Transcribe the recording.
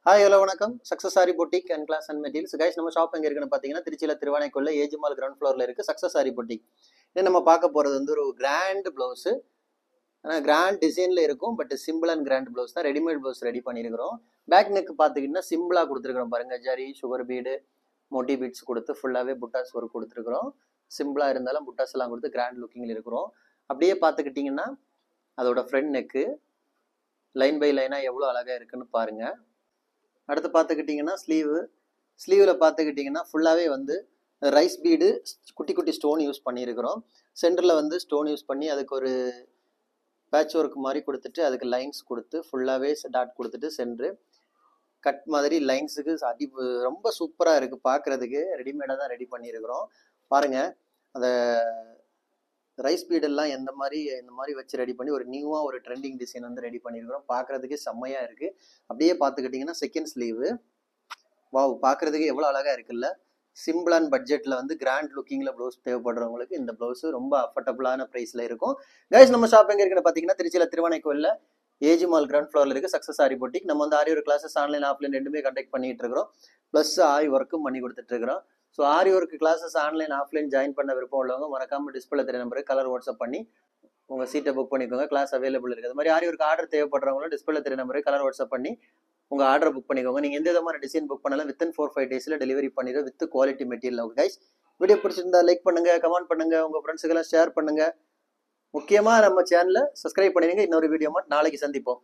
Hi hello வணக்கம். Success sari boutique and class and materials. Guys, நம்ம shop எங்கே இருக்குன்னு பார்த்தீங்கன்னா திருச்சியில் திருவானைக்குள்ள ஏஜிமால் கிரவுண்ட் ஃப்ளோரில் இருக்குது சக்ஸஸ் சாரி பொட்டிக். இது நம்ம பார்க்க போகிறது வந்து ஒரு கிராண்ட் ப்ளவுஸு. ஆனால் கிராண்ட் டிசைனில் இருக்கும், but simple and grand blouse தான். ரெடிமேட் ப்ளவுஸ் ரெடி பண்ணியிருக்கிறோம். பேக் நெக் பார்த்துக்கிட்டிங்கன்னா சிம்பிளாக கொடுத்துருக்குறோம் பாருங்கள். Zari, sugar bead, moti beads கொடுத்து ஃபுல்லாகவே புட்டாஸ் ஒர்க் கொடுத்துருக்குறோம். சிம்பிளாக இருந்தாலும் புட்டாஸ் எல்லாம் கொடுத்து கிராண்ட் லுக்கிங்கில் இருக்கிறோம். அப்படியே பார்த்துக்கிட்டிங்கன்னா அதோட ஃப்ரண்ட் நெக்கு லைன் பை லைனாக எவ்வளோ அழகாக இருக்குன்னு பாருங்கள். அடுத்து பார்த்துக்கிட்டிங்கன்னா ஸ்லீவில் பார்த்துக்கிட்டிங்கன்னா ஃபுல்லாகவே வந்து ரைஸ் பீடு குட்டி குட்டி ஸ்டோன் யூஸ் பண்ணியிருக்கிறோம். சென்டரில் வந்து ஸ்டோன் யூஸ் பண்ணி அதுக்கு ஒரு பேட்ச் ஒர்க் மாதிரி கொடுத்துட்டு அதுக்கு லைன்ஸ் கொடுத்து ஃபுல்லாகவே டாட் கொடுத்துட்டு சென்ட்ரு கட் மாதிரி லைன்ஸுக்கு ரொம்ப சூப்பராக இருக்குது பார்க்குறதுக்கு. ரெடிமேடாக தான் ரெடி பண்ணியிருக்கிறோம் பாருங்கள். அந்த ரைஸ் பீடெல்லாம் இந்த மாதிரி வச்சு ரெடி பண்ணி ஒரு நியூவாக ஒரு ட்ரெண்டிங் டிசைன் வந்து ரெடி பண்ணியிருக்கிறோம். பார்க்குறதுக்கே செம்மையாக இருக்குது. அப்படியே பார்த்துக்கிட்டிங்கன்னா செகண்ட் ஸ்லீவு வாவ், பார்க்குறதுக்கு எவ்வளோ அழகாக இருக்குல்ல. சிம்பிள் அண்ட் பட்ஜெட்டில் வந்து கிராண்ட் லுக்கிங்கில் ப்ளவுஸ் தேவைப்படுறவங்களுக்கு இந்த ப்ளவுஸு ரொம்ப அஃபர்டபுளான ப்ரைஸில் இருக்கும். கைஸ், நம்ம ஷாப் எங்கே இருக்குன்னு பார்த்தீங்கன்னா திருச்சியில் திருவானைக்கோயிலில் ஏஜிமால் கிரவுண்ட் ஃப்ளோரில் இருக்குது சக்ஸஸ் சாரி பொட்டிக். நம்ம வந்து aari work classes online offline ரெண்டுமே கண்டக்ட் பண்ணிட்டு இருக்கிறோம். ப்ளஸ் ஆரி ஒர்க்கும் பண்ணி கொடுத்துட்ருக்கிறோம். So aari work classes online offline join பண்ண விருப்பம் உள்ளவங்க மறக்காமல் டிஸ்பிளே தெரிய நம்பருக்கு கலர் வாட்ஸ்அப் பண்ணி உங்கள் சீட்டை புக் பண்ணிக்கோங்க. கிளாஸ் அவைலபிள் இருக்குது. அது மாதிரி ஆரி ஒர்க் ஆர்டர் தேவைப்படுறவங்களும் டிஸ்பிளே தெரிய நம்பருக்கு கலர் வாட்ஸ்அப் பண்ணி உங்கள் ஆர்டரை புக் பண்ணிக்கோங்க. நீங்கள் எந்த விதமான டிசைன் புக் பண்ணாலும் வித்தின் 4-5 டேஸில் டெலிவரி பண்ணிடுவோம் with quality material. Guys, video பிடிச்சிருந்தா லைக் பண்ணுங்கள், கமெண்ட் பண்ணுங்கள், உங்கள் ஃப்ரெண்ட்ஸுக்கெல்லாம் ஷேர் பண்ணுங்கள். முக்கியமாக நம்ம சேனலை சப்ஸ்கிரைப் பண்ணிடுங்க. இன்னொரு வீடியோ மட்டும் நாளைக்கு சந்திப்போம்.